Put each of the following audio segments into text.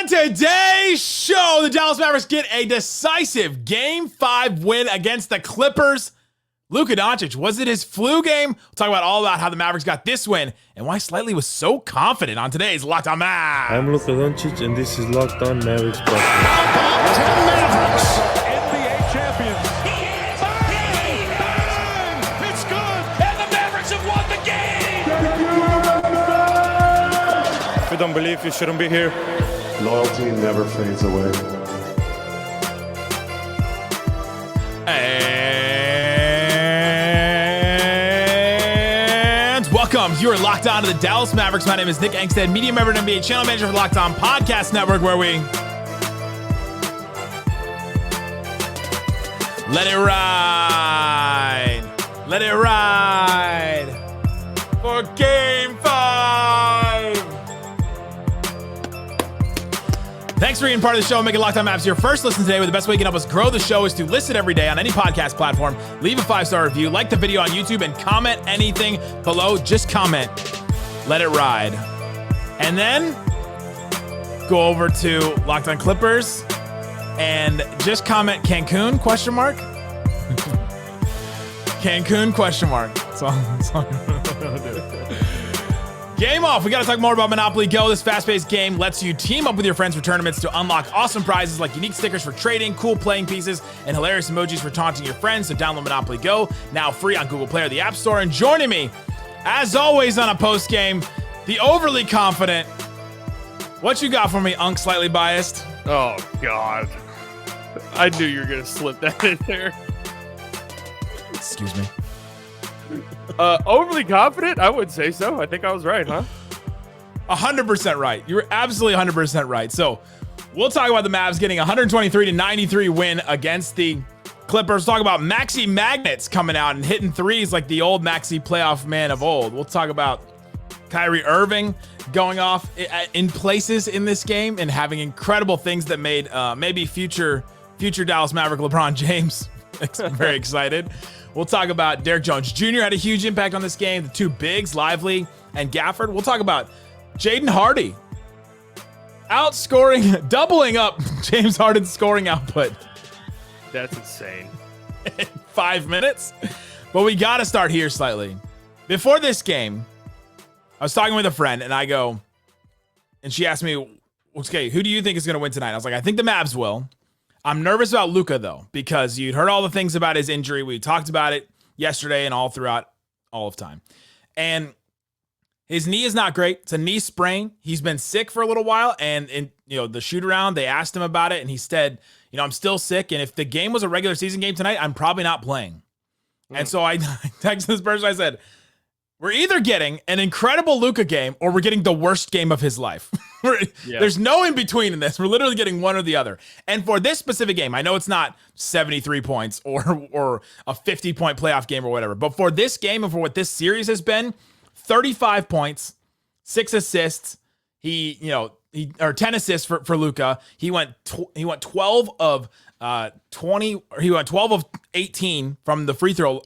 today's show, the Dallas Mavericks get a decisive Game 5 win against the Clippers. Luka Doncic, was it his flu game? We'll talk about all about how the Mavericks got this win and why Slightly was so confident on today's Locked On Mavs. I'm Luka Doncic, and this is Locked On Mavericks. How about 10 Mavericks? NBA champions. Bang! It's good! And the Mavericks have won the game! If you don't believe, you shouldn't be here. Loyalty never fades away. And welcome. You are locked on to the Dallas Mavericks. My name is Nick Angstadt, media member and NBA channel manager for Locked On Podcast Network, where we let it ride. Let it ride for Game 5. Thanks for being part of the show and making Locked On Mavs your first listen today. The best way you can help us grow the show is to listen every day on any podcast platform. Leave a 5-star review, like the video on YouTube, and comment anything below. Just comment. Let it ride. And then go over to Locked On Clippers and just comment Cancun, question mark. Cancun, question mark. That's all I'm do. Game off. We got to talk more about Monopoly Go. This fast-paced game lets you team up with your friends for tournaments to unlock awesome prizes like unique stickers for trading, cool playing pieces, and hilarious emojis for taunting your friends. So download Monopoly Go, now free on Google Play or the App Store. And joining me, as always on a post-game, the overly confident. What you got for me, Unk Slightly Biased? Oh, God. I knew you were going to slip that in there. Excuse me. Overly confident? I would say so. I think I was right, huh? 100% right. You were absolutely 100% right. So we'll talk about the Mavs getting a 123-93 win against the Clippers. Talk about Maxi Magnets coming out and hitting threes like the old Maxi playoff man of old. We'll talk about Kyrie Irving going off in places in this game and having incredible things that made maybe future Dallas Maverick LeBron James very excited. We'll talk about Derrick Jones Jr. had a huge impact on this game. The two bigs, Lively and Gafford. We'll talk about Jaden Hardy outscoring, doubling up James Harden's scoring output. That's insane. In 5 minutes. But we got to start here slightly. Before this game, I was talking with a friend and I go, and she asked me, okay, who do you think is going to win tonight? I was like, I think the Mavs will. I'm nervous about Luka, though, because you'd heard all the things about his injury. We talked about it yesterday and all throughout all of time. And his knee is not great. It's a knee sprain. He's been sick for a little while. And in the shoot around, they asked him about it. And he said, I'm still sick. And if the game was a regular season game tonight, I'm probably not playing. And so I texted this person. I said, we're either getting an incredible Luka game or we're getting the worst game of his life. There's no in between in this. We're literally getting one or the other. And for this specific game, I know it's not 73 points or a 50-point playoff game or whatever, but for this game and for what this series has been, 35 points, 6 assists. He 10 assists for Luka. He went 12 of 20. Or he went 12 of 18 from the free throw.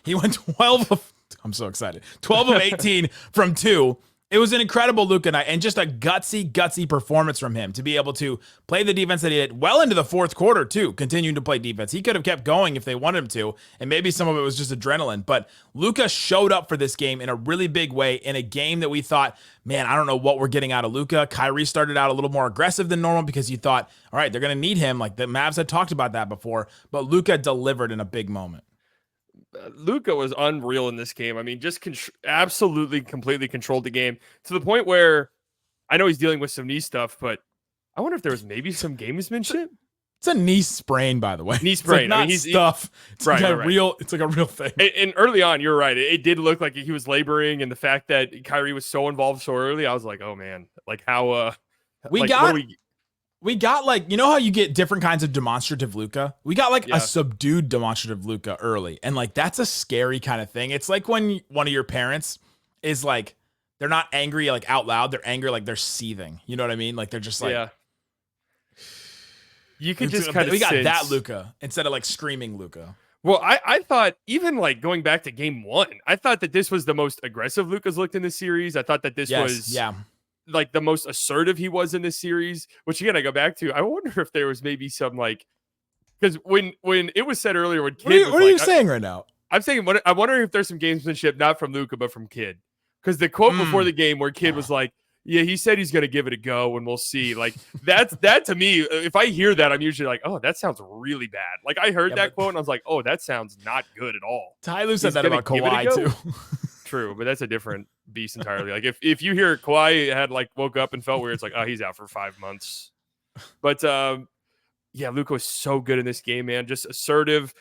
He went 12 of. I'm so excited. 12 of 18 from 2. It was an incredible Luka night and just a gutsy performance from him to be able to play the defense that he did well into the fourth quarter too, continuing to play defense. He could have kept going if they wanted him to, and maybe some of it was just adrenaline, but Luka showed up for this game in a really big way in a game that we thought, man, I don't know what we're getting out of Luka. Kyrie started out a little more aggressive than normal because you thought, all right, they're going to need him. Like the Mavs had talked about that before, but Luka delivered in a big moment. Luka was unreal in this game. I mean, just absolutely, completely controlled the game to the point where I know he's dealing with some knee stuff, but I wonder if there was maybe some gamesmanship. It's a knee sprain, by the way. Knee sprain. It's like not stuff. It's right, like real. It's like a real thing. And early on, you're right. It did look like he was laboring, and the fact that Kyrie was so involved so early, I was like, oh man, like how we got like, how you get different kinds of demonstrative Luka? We got like a subdued demonstrative Luka early. And like, that's a scary kind of thing. It's like when one of your parents is like, they're not angry like out loud. They're angry like they're seething. You know what I mean? Like they're just like, yeah. You could just kind of we got that Luka instead of like screaming Luka. Well, I thought even like going back to game 1, I thought that this was the most aggressive Luka's looked in this series. I thought that this was like the most assertive he was in this series, which again, I go back to, I wonder if there was maybe some like, because when it was said earlier, when Kid What are you saying right now? I'm saying, I wonder if there's some gamesmanship, not from Luka, but from Kid. Because the quote before the game where Kid was like, yeah, he said he's going to give it a go and we'll see. Like that to me, if I hear that, I'm usually like, oh, that sounds really bad. Like I heard that quote and I was like, oh, that sounds not good at all. Ty Lue said that about Kawhi too. True, but that's a different beast entirely. Like if you hear Kawhi had like woke up and felt weird, it's like, oh, he's out for 5 months. But yeah, Luka was so good in this game, man. Just assertive,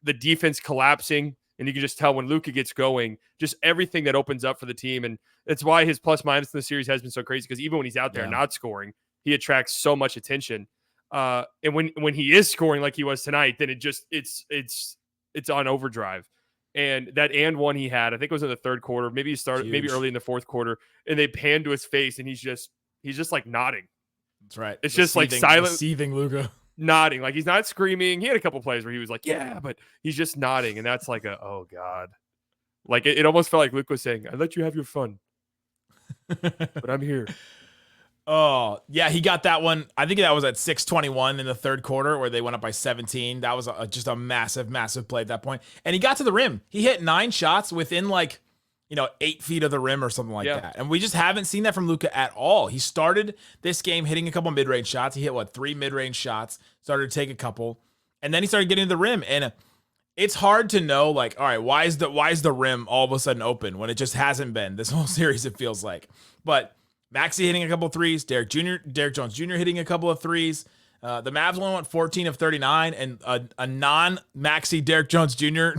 the defense collapsing. And you can just tell when Luka gets going, just everything that opens up for the team. And it's why his plus minus in the series has been so crazy, because even when he's out there not scoring, he attracts so much attention. And when he is scoring like he was tonight, then it's on overdrive. And that one he had, I think it was in the third quarter, maybe he started maybe early in the fourth quarter, and they panned to his face and he's just like nodding. That's right. It's just like silent, seething Luka. Nodding, like he's not screaming. He had a couple plays where he was like, yeah, but he's just nodding. And that's like oh God. Like it almost felt like Luke was saying, I let you have your fun, but I'm here. Oh, yeah, he got that one. I think that was at 6:21 in the third quarter where they went up by 17. That was just a massive, massive play at that point. And he got to the rim. He hit 9 shots within 8 feet of the rim or something like that. And we just haven't seen that from Luka at all. He started this game hitting a couple mid-range shots. He hit 3 mid-range shots, started to take a couple, and then he started getting to the rim. And it's hard to know, all right, why is the rim all of a sudden open when it just hasn't been this whole series, it feels like. But Maxi hitting a couple threes, Derrick Jones Jr. hitting a couple of threes. The Mavs only went 14 of 39, and a non-Maxi Derrick Jones Jr.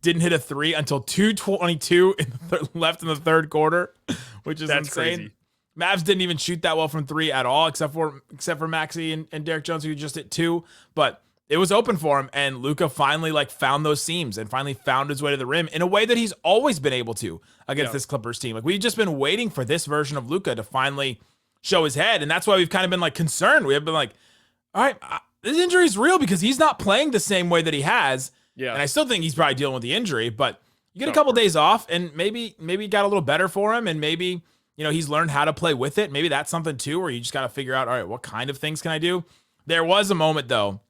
didn't hit a 3 until 2:22 left in the third quarter, which is insane. Crazy. Mavs didn't even shoot that well from 3 at all, except for Maxi and Derrick Jones, who just hit 2. But it was open for him, and Luka finally found those seams and finally found his way to the rim in a way that he's always been able to against this Clippers team. We've just been waiting for this version of Luka to finally show his head, and that's why we've kind of been concerned. We have been all right, this injury is real because he's not playing the same way that he has. Yeah. And I still think he's probably dealing with the injury, but you get a couple days off and maybe it got a little better for him, and maybe, he's learned how to play with it. Maybe that's something too, where you just got to figure out, all right, what kind of things can I do? There was a moment though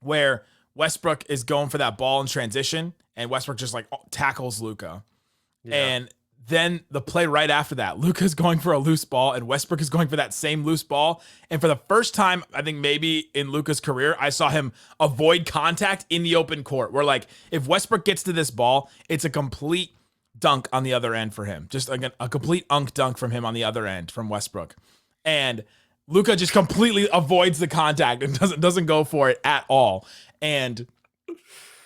where Westbrook is going for that ball in transition and Westbrook just tackles Luka. Yeah. And then the play right after that, Luka's going for a loose ball and Westbrook is going for that same loose ball. And for the first time, I think maybe in Luka's career, I saw him avoid contact in the open court, where if Westbrook gets to this ball, it's a complete dunk on the other end for him. Just a complete dunk from him on the other end from Westbrook. And Luka just completely avoids the contact and doesn't go for it at all. And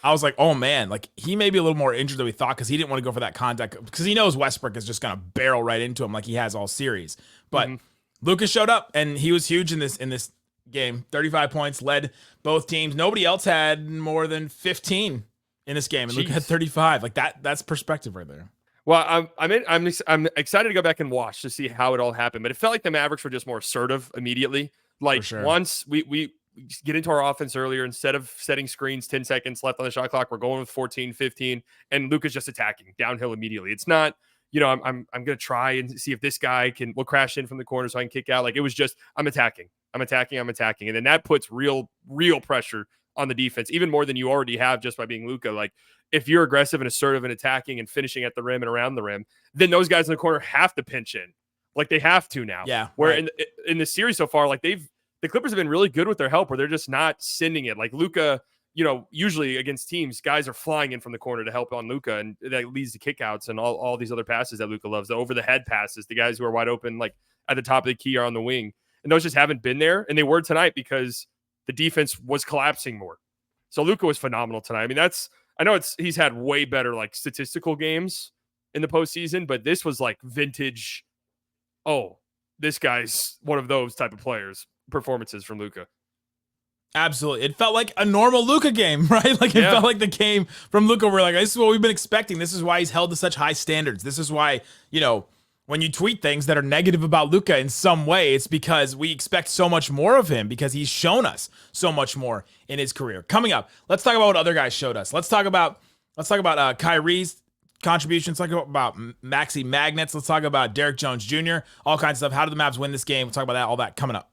I was like, oh man, he may be a little more injured than we thought, because he didn't want to go for that contact, because he knows Westbrook is just going to barrel right into him like he has all series. But Luka showed up and he was huge in this game. 35 points, led both teams. Nobody else had more than 15 in this game, and Luka had 35. That's perspective right there. Well, I'm excited to go back and watch to see how it all happened, but it felt like the Mavericks were just more assertive immediately. Once we get into our offense earlier, instead of setting screens 10 seconds left on the shot clock, we're going with 14, 15, and Luka's just attacking downhill immediately. It's not, I'm going to try and see if this guy will crash in from the corner so I can kick out. It was just, I'm attacking. And then that puts real pressure on the defense, even more than you already have just by being Luka. If you're aggressive and assertive and attacking and finishing at the rim and around the rim, then those guys in the corner have to pinch in. They have to now. Yeah. Where in the series so far, the Clippers have been really good with their help, where they're just not sending it. Luka, usually against teams, guys are flying in from the corner to help on Luka, and that leads to kickouts and all these other passes that Luka loves, the over-the-head passes, the guys who are wide open, at the top of the key or on the wing. And those just haven't been there, and they were tonight because the defense was collapsing more. So Luka was phenomenal tonight. I mean, I know he's had way better statistical games in the postseason, but this was vintage. Oh, this guy's one of those type of players. Performances from Luka. Absolutely. It felt like a normal Luka game, right? It felt like the game from Luka where this is what we've been expecting. This is why he's held to such high standards. This is why, when you tweet things that are negative about Luka in some way, it's because we expect so much more of him, because he's shown us so much more in his career. Coming up, let's talk about what other guys showed us. Let's talk about Kyrie's contributions. Let's talk about Maxi Magnets. Let's talk about Derrick Jones Jr. All kinds of stuff. How do the Mavs win this game? We'll talk about that, all that coming up.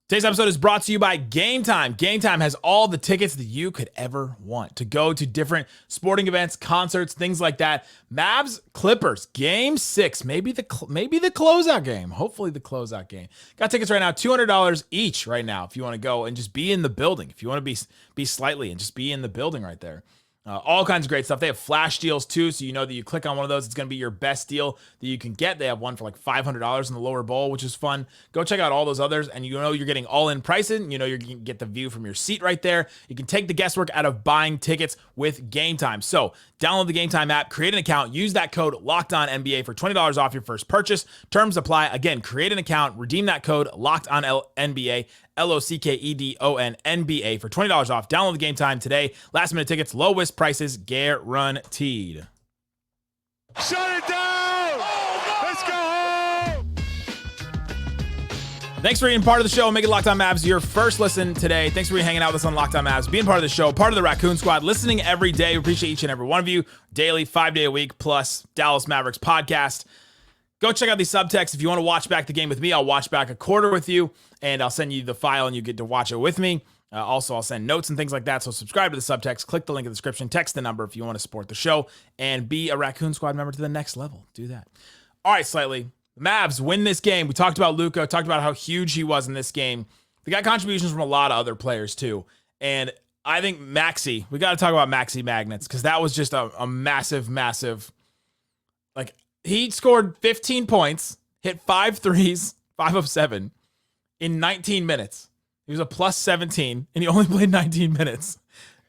Today's episode is brought to you by Game Time. Game Time has all the tickets that you could ever want to go to different sporting events, concerts, things like that. Mavs Clippers Game 6, maybe the closeout game. Hopefully the closeout game. Got tickets right now, $200 each right now. If you want to go and just be in the building, if you want to be slightly and just be in the building right there. All kinds of great stuff. They have flash deals too, so you know that you click on one of those, it's going to be your best deal that you can get. They have one for like $500 in the lower bowl, which is fun. Go check out all those others, and you know you're getting all-in pricing. You know you're going to get the view from your seat right there. You can take the guesswork out of buying tickets with Game Time. So download the Game Time app, create an account, use that code LOCKEDONNBA for $20 off your first purchase. Terms apply. Again, create an account, redeem that code LOCKEDONNBA. LOCKEDONNBA for $20 off. Download the Game Time today. Last minute tickets, lowest prices guaranteed. Shut it down! Let's go home! Thanks for being part of the show. Make it Locked On Mavs your first listen today. Thanks for hanging out with us on Locked On Mavs, being part of the show, part of the Raccoon Squad, listening every day. We appreciate each and every one of you. Daily, 5 day a week, plus Dallas Mavericks podcast. Go check out these subtexts. If you want to watch back the game with me, I'll watch back a quarter with you, and I'll send you the file, and you get to watch it with me. Also, I'll send notes and things like that, so subscribe to the subtext. Click the link in the description. Text the number if you want to support the show and be a Raccoon Squad member to the next level. Do that. All right, Slightly. The Mavs win this game. We talked about Luka, talked about how huge he was in this game. They got contributions from a lot of other players, too. And I think Maxi, we got to talk about Maxi Magnets, because that was just a massive, like, he scored 15 points, hit 5 threes, 5 of 7 in 19 minutes. He was a plus 17, and he only played 19 minutes.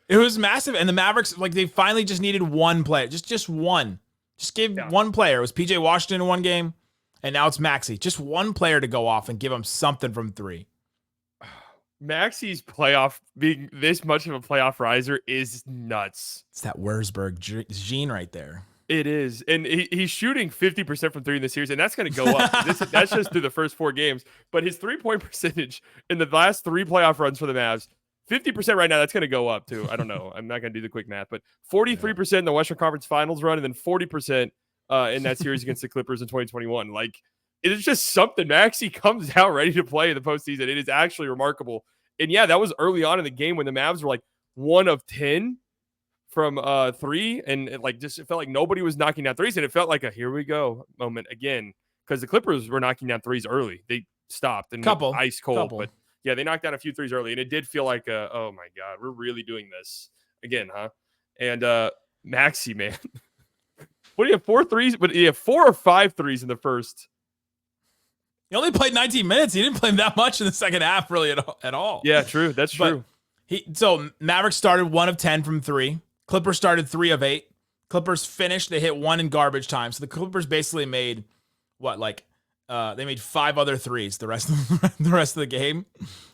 It was massive, and the Mavericks, like, they finally just needed one player, just one. Just give one player. It was PJ Washington in one game, and now it's Maxi. Just one player to go off and give him something from 3. Maxi's playoff, being this much of a playoff riser is nuts. It's that Westbrook gene right there. It is. And he's shooting 50% from 3 in the series, and that's going to go up. That's just through the first 4 games. But his 3-point percentage in the last 3 playoff runs for the Mavs, 50% right now, that's going to go up too. I don't know. I'm not going to do the quick math, but 43% in the Western Conference Finals run, and then 40% in that series against the Clippers in 2021. Like, it is just something. Maxi comes out ready to play in the postseason. It is actually remarkable. And yeah, that was early on in the game when the Mavs were like 1 of 10 from 3, and it felt like nobody was knocking down threes, and it felt like a here we go moment again, because the Clippers were knocking down threes early. They stopped and ice cold, but yeah, they knocked down a few threes early, and it did feel like oh my god, we're really doing this again, huh? And Maxi, man, what do you have, 4 threes? But you have 4 or 5 threes in the first. He only played 19 minutes. He didn't play that much in the second half, really, at all. Yeah, true. That's true. So Mavericks started 1 of 10 from 3. Clippers started 3 of 8. Clippers finished. They hit 1 in garbage time. So the Clippers basically made they made 5 other threes the rest of the game,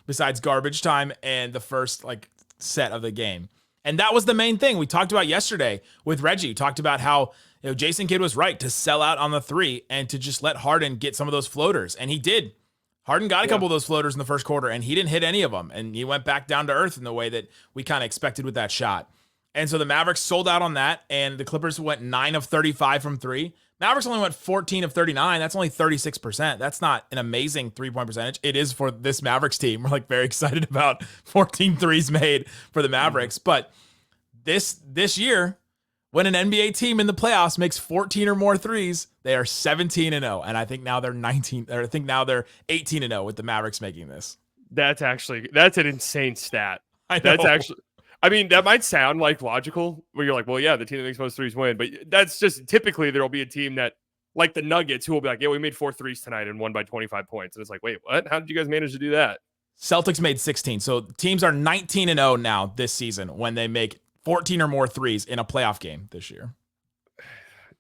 besides garbage time and the first set of the game. And that was the main thing we talked about yesterday with Reggie. We talked about how Jason Kidd was right to sell out on the 3 and to just let Harden get some of those floaters, and he did. Harden got a couple of those floaters in the first quarter, and he didn't hit any of them, and he went back down to earth in the way that we kind of expected with that shot. And so the Mavericks sold out on that, and the Clippers went 9 of 35 from 3. Mavericks only went 14 of 39. That's only 36%. That's not an amazing 3-point percentage. It is for this Mavericks team. We're very excited about 14 threes made for the Mavericks. But this year, when an NBA team in the playoffs makes 14 or more threes, they are 17-0. And I think now they're 18-0 with the Mavericks making this. That's an insane stat. I know. I mean, that might sound logical, where you're like, well, yeah, the team that makes most threes win. But that's just typically there'll be a team that, like the Nuggets, who will be like, yeah, we made 4 threes tonight and won by 25 points. And it's like, wait, what? How did you guys manage to do that? Celtics made 16. So teams are 19-0 now this season when they make 14 or more threes in a playoff game this year.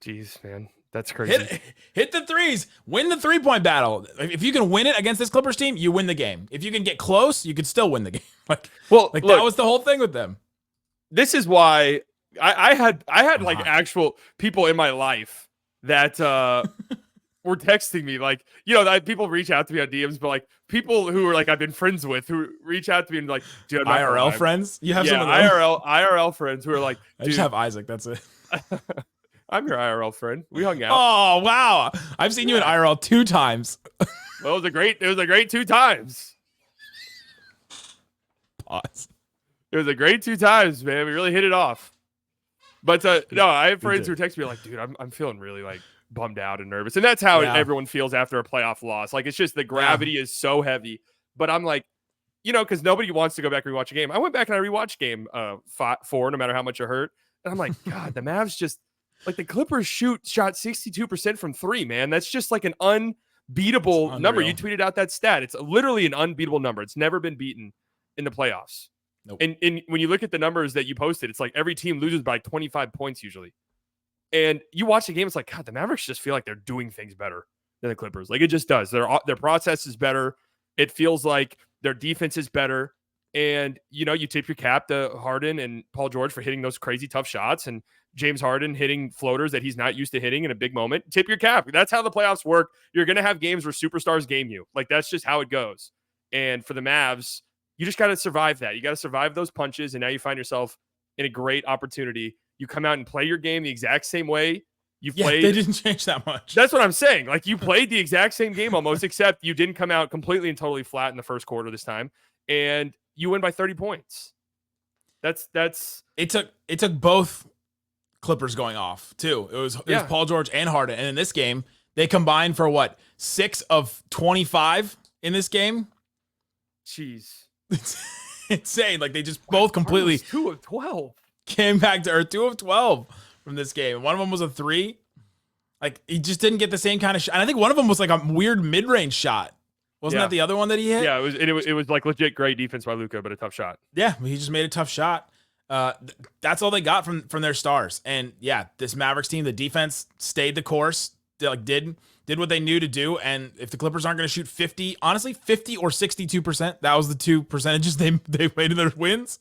Jeez, man. That's crazy. Hit the threes. Win the 3-point battle. If you can win it against this Clippers team, you win the game. If you can get close, you can still win the game. Look, that was the whole thing with them. This is why I had actual people in my life that were texting me like, people reach out to me on DMs, but like people who are like I've been friends with who reach out to me and like, dude, I'm not gonna IRL lie. friends? You have Yeah, some of those? IRL friends who are like, I just have Isaac. That's it. I'm your IRL friend. We hung out. Oh wow! I've seen you in IRL 2 times. Well, it was a great 2 times. Pause. It was a great 2 times, man. We really hit it off. But no, I have friends who text me like, dude, I'm feeling really like bummed out and nervous, and that's how everyone feels after a playoff loss. Like it's just the gravity is so heavy. But I'm like, because nobody wants to go back and rewatch a game. I went back and I rewatched game 4, no matter how much it hurt, and I'm like, God, the Mavs just like the Clippers shot 62% from 3, man. That's just like an unbeatable number. You tweeted out that stat. It's literally an unbeatable number. It's never been beaten in the playoffs. Nope. And when you look at the numbers that you posted, it's like every team loses by 25 points usually. And you watch the game, it's like, God, the Mavericks just feel like they're doing things better than the Clippers. Like it just does. Their process is better. It feels like their defense is better. And, you tip your cap to Harden and Paul George for hitting those crazy tough shots and James Harden hitting floaters that he's not used to hitting in a big moment. Tip your cap. That's how the playoffs work. You're going to have games where superstars game you. Like that's just how it goes. And for the Mavs, you just got to survive that. You got to survive those punches. And now you find yourself in a great opportunity. You come out and play your game the exact same way you played. They didn't change that much. That's what I'm saying. Like you played the exact same game almost, except you didn't come out completely and totally flat in the first quarter this time. And you win by 30 points. That's it took both Clippers going off too. It was Paul George and Harden. And in this game, they combined for what? 6 of 25 in this game. Jeez. It's insane. Like they just both completely 2 of 12 came back to earth. 2 of 12 from this game. One of them was a 3. Like he just didn't get the same kind of shot. And I think one of them was like a weird mid-range shot. Wasn't that the other one that he hit? Yeah, it was like legit great defense by Luka, but a tough shot. Yeah, he just made a tough shot. That's all they got from their stars. And yeah, this Mavericks team, the defense stayed the course. They did what they knew to do. And if the Clippers aren't going to shoot 50 or 62%, that was the 2 percentages they made in their wins.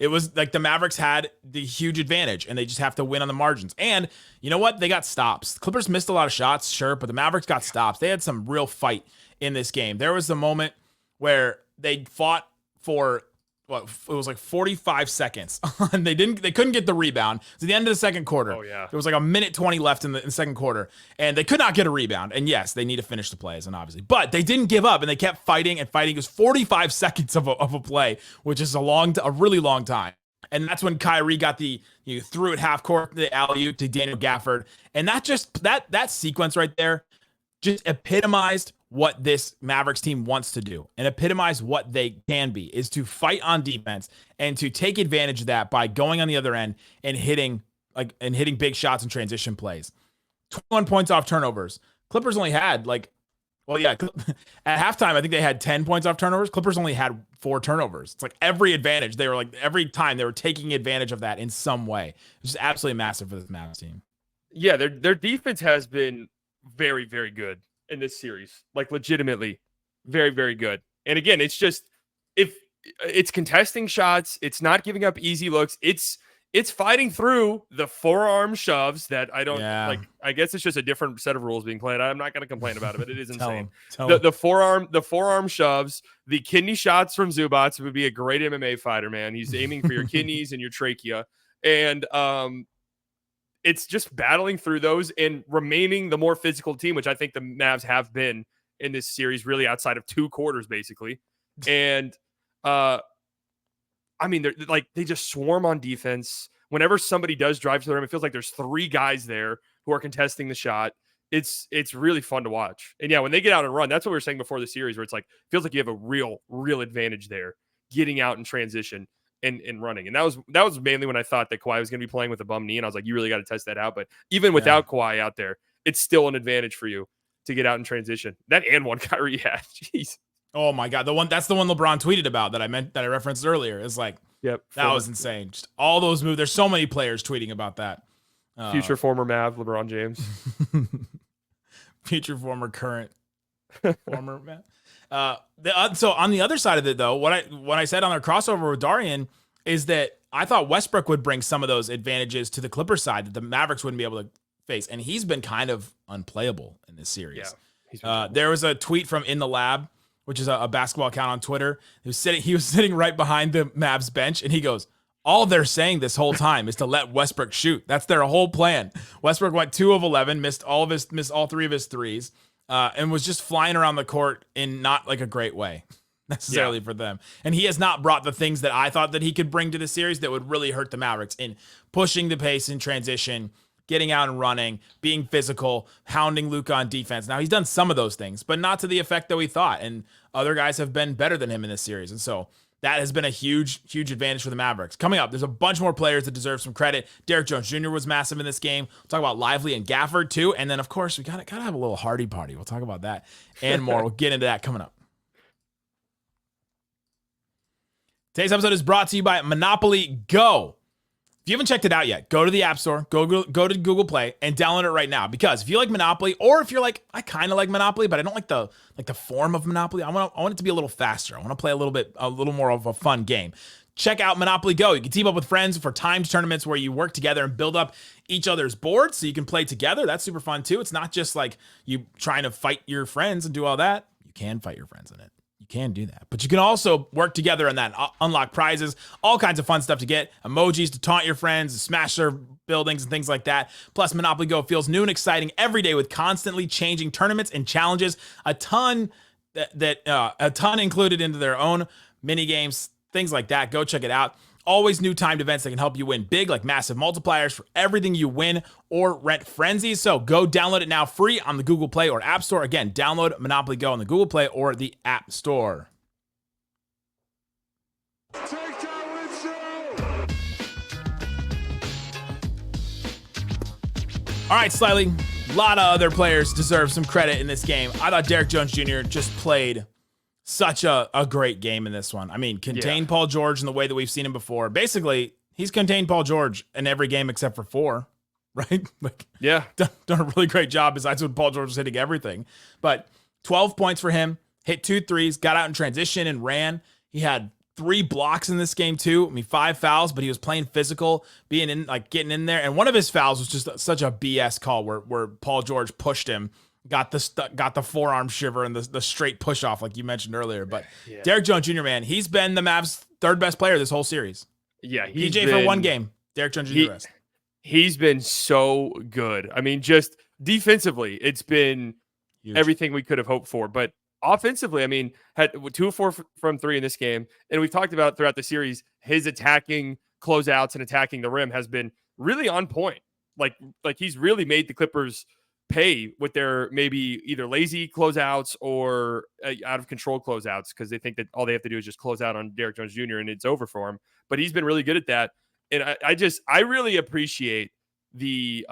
It was like the Mavericks had the huge advantage, and they just have to win on the margins. And you know what? They got stops. The Clippers missed a lot of shots, sure, but the Mavericks got stops. They had some real fight in this game. There was a moment where they fought for it was like 45 seconds and they couldn't get the rebound. To the end of the second quarter. Oh yeah. There was like a minute 20 left in the second quarter, and they could not get a rebound. And yes, they need to finish the plays, and obviously, but they didn't give up, and they kept fighting and fighting. It was 45 seconds of a play, which is a really long time. And that's when Kyrie got threw it half court, the alley-oop to Daniel Gafford. And that sequence right there just epitomized what this Mavericks team wants to do and epitomize what they can be, is to fight on defense and to take advantage of that by going on the other end and hitting big shots and transition plays. 21 points off turnovers. Clippers only had at halftime, I think they had 10 points off turnovers. Clippers only had 4 turnovers. It's like every time they were taking advantage of that in some way. It's just absolutely massive for this Mavs team. Yeah, their defense has been very, very good in this series, like legitimately very, very good. And again, it's just, if it's contesting shots, it's not giving up easy looks. It's fighting through the forearm shoves that I don't like. I guess it's just a different set of rules being played. I'm not going to complain about it, but it is insane. The forearm shoves, the kidney shots from Zubats would be a great MMA fighter, man. He's aiming for your kidneys and your trachea. And, it's just battling through those and remaining the more physical team, which I think the Mavs have been in this series, really outside of 2 quarters, basically. And, they just swarm on defense. Whenever somebody does drive to the rim, it feels like there's 3 guys there who are contesting the shot. It's really fun to watch. And yeah, when they get out and run, that's what we were saying before the series, where it's like, feels like you have a real advantage there, getting out in transition and running. And that was mainly when I thought that Kawhi was going to be playing with a bum knee, and I was like, you really got to test that out. But even without Kawhi out there, it's still an advantage for you to get out in transition. That and one Kyrie had. Jeez. Oh my God. That's the one LeBron tweeted about that I referenced earlier. It's like, yep, that was insane. Just all those moves. There's so many players tweeting about that. Future former Mav, LeBron James. Future former current former Mav. So on the other side of it, though, what I said on our crossover with Darian is that I thought Westbrook would bring some of those advantages to the Clippers side that the Mavericks wouldn't be able to face, and he's been kind of unplayable in this series. Yeah, he's been there was a tweet from In the Lab, which is a basketball account on Twitter. He was sitting right behind the Mavs bench, and he goes, all they're saying this whole time is to let Westbrook shoot. That's their whole plan. Westbrook went 2 of 11, missed all 3 of his threes, and was just flying around the court in not like a great way necessarily for them. And he has not brought the things that I thought that he could bring to the series that would really hurt the Mavericks in pushing the pace in transition, getting out and running, being physical, hounding Luka on defense. Now, he's done some of those things, but not to the effect that we thought. And other guys have been better than him in this series. And so that has been a huge, huge advantage for the Mavericks. Coming up, there's a bunch more players that deserve some credit. Derrick Jones Jr. was massive in this game. We'll talk about Lively and Gafford too. And then, of course, we gotta have a little Hardy party. We'll talk about that and more. We'll get into that coming up. Today's episode is brought to you by Monopoly Go. If you haven't checked it out yet, go to the App Store, go to Google Play, and download it right now. Because if you like Monopoly, or if you're like, I kind of like Monopoly, but I don't like the form of Monopoly. I want it to be a little faster. I want to play a little more of a fun game. Check out Monopoly Go. You can team up with friends for timed tournaments where you work together and build up each other's boards so you can play together. That's super fun too. It's not just like you trying to fight your friends and do all that. You can fight your friends in it. You can do that. But you can also work together and then unlock prizes, all kinds of fun stuff to get, emojis to taunt your friends, smash their buildings and things like that. Plus, Monopoly Go feels new and exciting every day with constantly changing tournaments and challenges, a ton included into their own mini games, things like that. Go check it out. Always new timed events that can help you win big, like massive multipliers for everything you win or rent frenzies. So go download it now free on the Google Play or App Store. Again, download Monopoly Go on the Google Play or the App Store. All right, Slightly. A lot of other players deserve some credit in this game. I thought Derrick Jones Jr. just played such a great game in this one. I mean, contained Paul George in the way that we've seen him before. Basically, he's contained Paul George in every game except for 4, right? Done a really great job besides when Paul George was hitting everything. But 12 points for him, hit 2 threes, got out in transition and ran. He had 3 blocks in this game too. I mean, 5 fouls, but he was playing physical, being in, like getting in there. And one of his fouls was just such a BS call where Paul George pushed him. Got the forearm shiver and the straight push off like you mentioned earlier. But Derrick Jones Jr., man, he's been the Mavs' 3rd best player this whole series. Yeah, PJ for 1 game. Derrick Jones Jr. the rest. He's been so good. I mean, just defensively, it's been huge. Everything we could have hoped for. But offensively, I mean, had 2 of 4 from 3 in this game. And we've talked about throughout the series, his attacking closeouts and attacking the rim has been really on point. Like he's really made the Clippers pay with their maybe either lazy closeouts or out of control closeouts because they think that all they have to do is just close out on Derrick Jones Jr. and it's over for him. But he's been really good at that. And I really appreciate the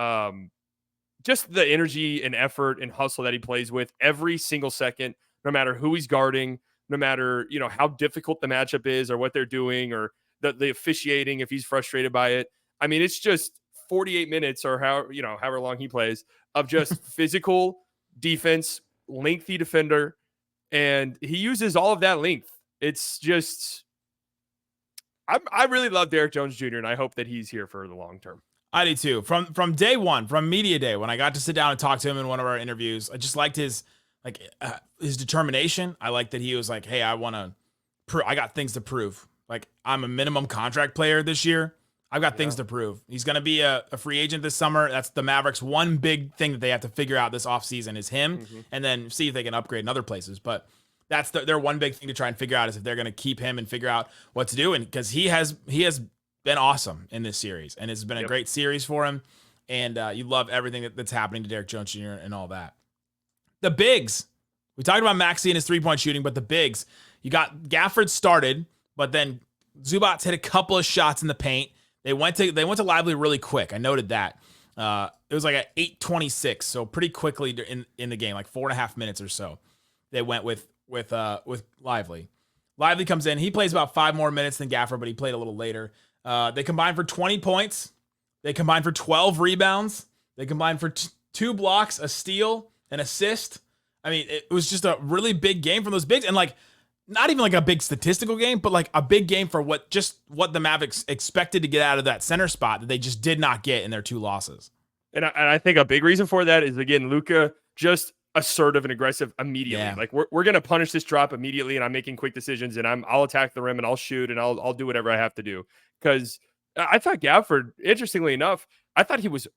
just the energy and effort and hustle that he plays with every single second, no matter who he's guarding, no matter, how difficult the matchup is or what they're doing or the officiating, if he's frustrated by it. I mean, it's just 48 minutes or however long he plays of just physical defense, lengthy defender, and he uses all of that length. It's just, I really love Derrick Jones Jr. and I hope that he's here for the long term. I do too. From day one, from media day, when I got to sit down and talk to him in one of our interviews, I just liked his determination. I liked that he was like, "Hey, I got things to prove. Like I'm a minimum contract player this year. I've got things to prove." He's going to be a free agent this summer. That's the Mavericks' one big thing that they have to figure out this offseason is him, and then see if they can upgrade in other places. But that's their one big thing to try and figure out is if they're going to keep him and figure out what to do. And because he has been awesome in this series, and it's been a great series for him. And you love everything that's happening to Derrick Jones Jr. and all that. The bigs, we talked about Maxi and his 3-point shooting, but the bigs, you got Gafford started, but then Zubac hit a couple of shots in the paint. They went to Lively really quick. I noted that. It was like at 8:26, so pretty quickly in the game, like 4.5 minutes or so. They went with Lively. Lively comes in. He plays about 5 more minutes than Gafford, but he played a little later. They combined for 20 points. They combined for 12 rebounds. They combined for 2 blocks, a steal, an assist. I mean, it was just a really big game from those bigs, and like not even like a big statistical game, but like a big game for what the Mavericks expected to get out of that center spot that they just did not get in their 2 losses. And I think a big reason for that is, again, Luka just assertive and aggressive immediately. Yeah. Like we're going to punish this drop immediately, and I'm making quick decisions, and I'll attack the rim and I'll shoot and I'll do whatever I have to do. Because I thought Gafford, interestingly enough, I thought he was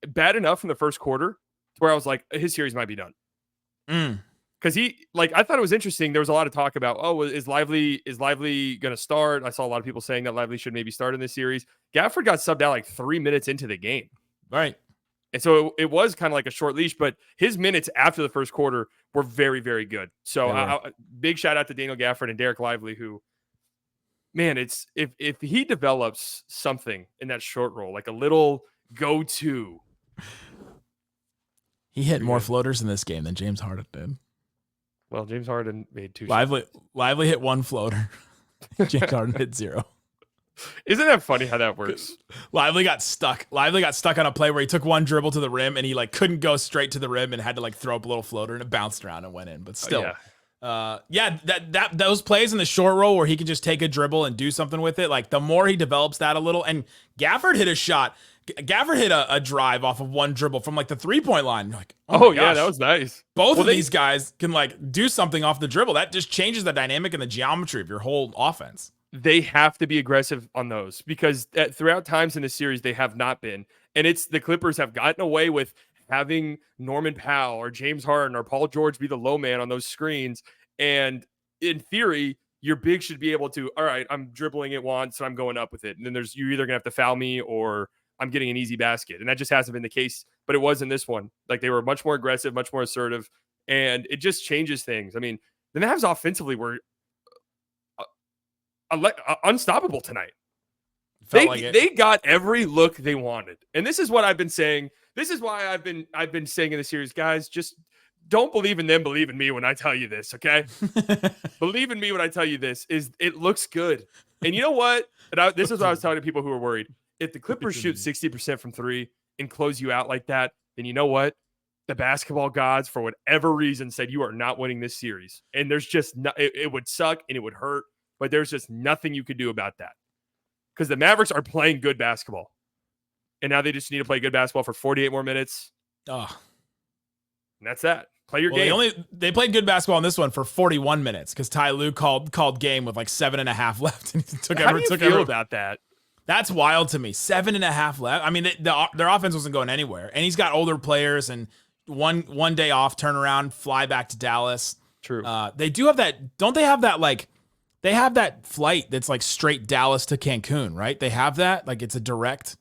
bad enough in the first quarter to where I was like, his series might be done. Because I thought it was interesting. There was a lot of talk about, is Lively going to start? I saw a lot of people saying that Lively should maybe start in this series. Gafford got subbed out like 3 minutes into the game. Right. And so it was kind of like a short leash, but his minutes after the first quarter were very, very good. So big shout out to Daniel Gafford and Dereck Lively, who, man, it's if he develops something in that short roll, like a little go-to. He hit more floaters in this game than James Harden did. Well, James Harden made 2 Lively shots. Lively hit 1 floater. James Harden hit 0. Isn't that funny how that works? Lively got stuck. Lively got stuck on a play where he took 1 dribble to the rim and he couldn't go straight to the rim and had to throw up a little floater, and it bounced around and went in. But still, those plays in the short roll where he can just take a dribble and do something with it. The more he develops that a little, and Gafford hit a shot. Gafford hit a drive off of 1 dribble from the 3-point line. You're like, oh yeah, that was nice. Both of these guys can do something off the dribble. That just changes the dynamic and the geometry of your whole offense. They have to be aggressive on those because throughout times in the series, they have not been. And it's the Clippers have gotten away with having Norman Powell or James Harden or Paul George be the low man on those screens. And in theory, your big should be able to, all right, I'm dribbling it once, so I'm going up with it. And then you're either going to have to foul me or I'm getting an easy basket. And that just hasn't been the case, but it was in this one. They were much more aggressive, much more assertive, and it just changes things. I mean, the Mavs offensively were unstoppable tonight. They got every look they wanted. And this is what I've been saying. This is why I've been saying in the series, guys, just don't believe in them, believe in me when I tell you this, okay? Believe in me when I tell you this. It looks good. And you know what? This is what I was telling to people who were worried. If the Clippers shoot 60% from 3 and close you out like that, then you know what? The basketball gods, for whatever reason, said you are not winning this series. And there's just it would suck and it would hurt, but there's just nothing you could do about that. Because the Mavericks are playing good basketball. And now they just need to play good basketball for 48 more minutes. And that's that. Play your game. They played good basketball in this one for 41 minutes because Ty Lue called game with 7.5 left. And he How do you feel about that? That's wild to me. 7.5 left. I mean, their offense wasn't going anywhere. And he's got older players and one day off, turn around, fly back to Dallas. True. They do have that. Don't they have that they have that flight that's straight Dallas to Cancun, right? They have that. It's a direct.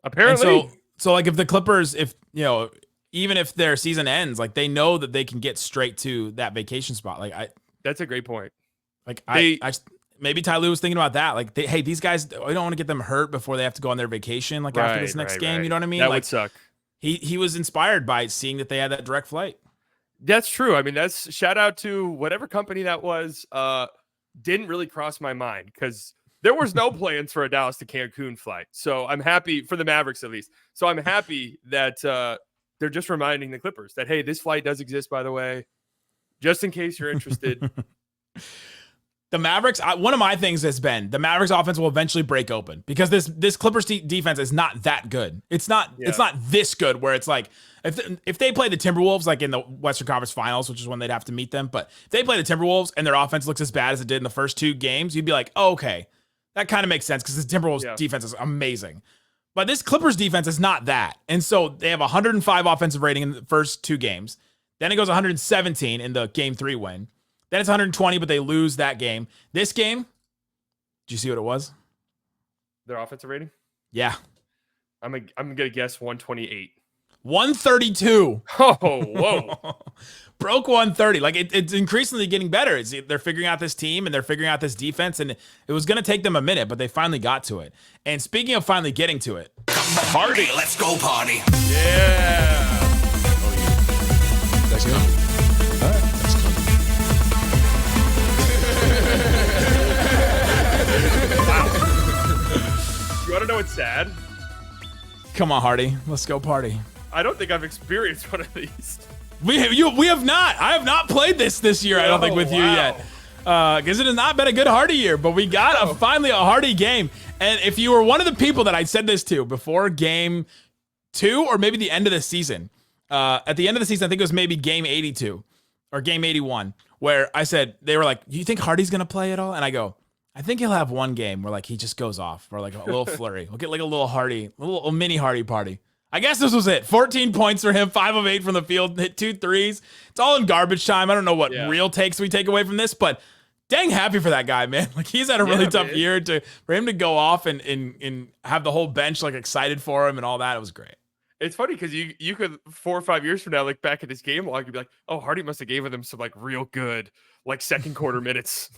Apparently. So if the Clippers, even if their season ends, they know that they can get straight to that vacation spot. That's a great point. Maybe Ty Lue was thinking about that. Hey, these guys, we don't want to get them hurt before they have to go on their vacation. After this next game, you know what I mean? That would suck. He was inspired by seeing that they had that direct flight. That's true. I mean, that's shout out to whatever company that was. Didn't really cross my mind because there was no plans for a Dallas to Cancun flight. So I'm happy for the Mavericks, at least. So I'm happy that they're just reminding the Clippers that, hey, this flight does exist, by the way, just in case you're interested. The Mavericks, one of my things has been the Mavericks offense will eventually break open because this Clippers defense is not that good. It's not this good where it's if they play the Timberwolves in the Western Conference Finals, which is when they'd have to meet them, but if they play the Timberwolves and their offense looks as bad as it did in the first 2 games, you'd be like, oh, okay, that kind of makes sense because the Timberwolves defense is amazing. But this Clippers defense is not that. And so they have 105 offensive rating in the first 2 games. Then it goes 117 in the Game 3 win. Then it's 120, but they lose that game. This game, did you see what it was? Their offensive rating? Yeah. I'm going to guess 128. 132. Oh, whoa. Broke 130. It's increasingly getting better. They're figuring out this team and they're figuring out this defense, and it was going to take them a minute, but they finally got to it. And speaking of finally getting to it. Party. Let's go party. Yeah. Let's go. All right. Let's go. You want to know what's sad? Come on, Hardy. Let's go party. I don't think I've experienced one of these. We have not. I have not played this year, I don't think, with you yet. Because it has not been a good Hardy year, but we got finally a Hardy game. And if you were one of the people that I said this to before game 2 or maybe the end of the season. At the end of the season, I think it was maybe game 82 or game 81, where I said, they were like, "Do you think Hardy's going to play at all?" And I go, "I think he'll have one game where like he just goes off or like a little flurry. We'll get like a little Hardy, a little mini Hardy party." I guess this was it. 14 points for him, 5 of 8 from the field, hit 2 threes. It's all in garbage time. I don't know what real takes we take away from this, but dang happy for that guy, man. Like he's had a really tough year for him to go off and have the whole bench like excited for him and all that. It was great. It's funny because you could 4 or 5 years from now look back at this game log, you'd be like, "Oh, Hardy must have gave them some like real good like second quarter minutes,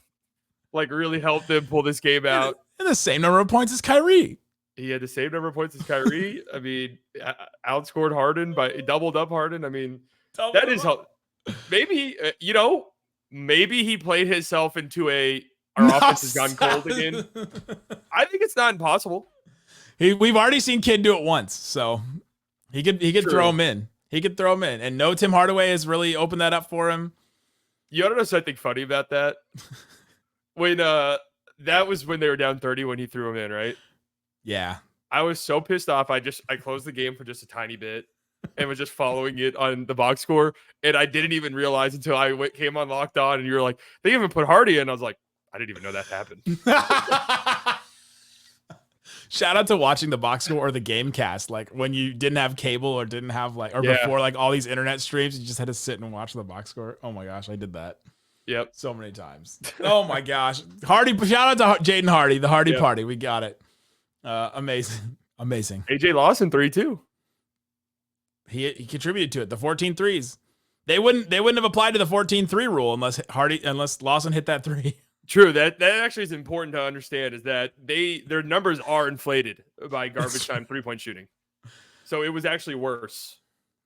like really helped them pull this game out." And the same number of points as Kyrie. He had the same number of points as Kyrie. I mean, outscored Harden doubled up Harden. I mean, that is how maybe maybe he played himself into our offense has gone cold again. I think it's not impossible. We've already seen Kid do it once, so. He could throw him in. He could throw him in. And no, Tim Hardaway has really opened that up for him. You want to know something funny about that? When that was when they were down 30 when he threw him in, right? Yeah. I was so pissed off. I closed the game for just a tiny bit and was just following it on the box score. And I didn't even realize until I came on Locked On and you were like, "They even put Hardy in." I was like, I didn't even know that happened. Shout out to watching the box score or the game cast, like when you didn't have cable or didn't have before like all these internet streams, you just had to sit and watch the box score. Oh my gosh, I did that. Yep. So many times. Oh my gosh. Hardy, shout out to Jaden Hardy, the Hardy party. We got it. Amazing. AJ Lawson 3-2. He contributed to it. The 14 threes. They wouldn't have applied to the 14-3 rule unless Lawson hit that 3. True. That actually is important to understand is that their numbers are inflated by garbage time 3-point shooting. So it was actually worse.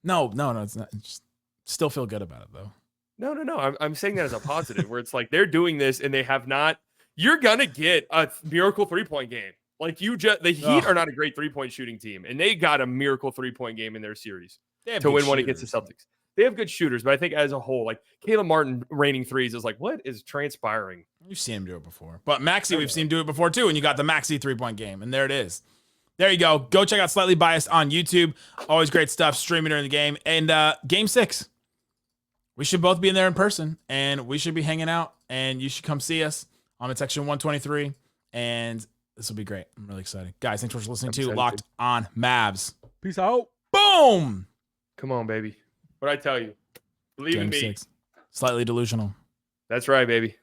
No, it's not. Just still feel good about it though. No. I'm saying that as a positive where it's like they're doing this and they have not. You're gonna get a miracle 3-point game. Like the Heat are not a great 3-point shooting team, and they got a miracle 3-point game in their series to win one against the Celtics. They have good shooters, but I think as a whole, like Caleb Martin raining threes is like, what is transpiring? You've seen him do it before. But Maxi, we've seen him do it before too, and you got the Maxi 3-point game, and there it is. There you go. Go check out Slightly Biased on YouTube. Always great stuff, streaming during the game. And Game 6. We should both be in there in person, and we should be hanging out, and you should come see us. I'm in section 123, and this will be great. I'm really excited. Guys, thanks for listening to Locked On Mavs. Peace out. Boom! Come on, baby. What'd I tell you? Believe in me. Game 6. Slightly delusional. That's right, baby.